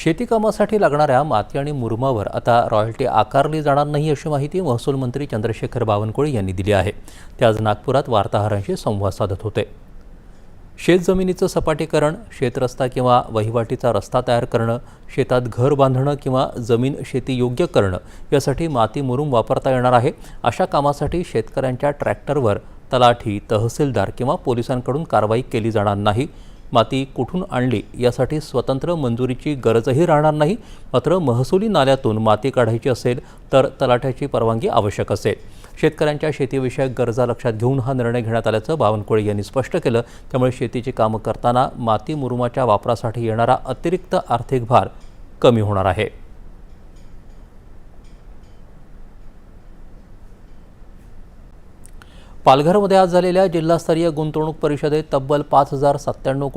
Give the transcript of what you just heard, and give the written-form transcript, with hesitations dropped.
शेती कामासाठी लागणाऱ्या माती आणि मुरुमावर आता रॉयल्टी आकारली जाणार नाही अशी माहिती महसूल मंत्री चंद्रशेखर बावनकुळे यांनी दिली आहे. ते आज नागपुरात वार्ताहरांशी संवाद साधत होते. शेतजमिनीचं सपाटीकरण, शेतरस्ता किंवा वहिवाटीचा रस्ता तयार करणं, शेतात घर बांधणं किंवा जमीन शेती योग्य करणं यासाठी माती मुरुम वापरता येणार आहे. अशा कामासाठी शेतकऱ्यांच्या ट्रॅक्टरवर तलाठी, तहसीलदार किंवा पोलिसांकडून कारवाई केली जाणार नाही. माती कुठून आणली यासाठी स्वतंत्र मंजुरीची गरजही राहणार नाही. मात्र महसुली नाल्यातून माती काढायची असेल तर तलाठ्याची परवानगी आवश्यक असेल. शेतकऱ्यांच्या शेतीविषयक गरजा लक्षात घेऊन हा निर्णय घेण्यात आल्याचं बावनकुळे यांनी स्पष्ट केलं. त्यामुळे शेतीची कामं करताना माती मुरुमाच्या वापरासाठी येणारा अतिरिक्त आर्थिक भार कमी होणार आहे. पालघरमध्ये आज झालेल्या जिल्हास्तरीय गुंतवणूक परिषदेत तब्बल 5,097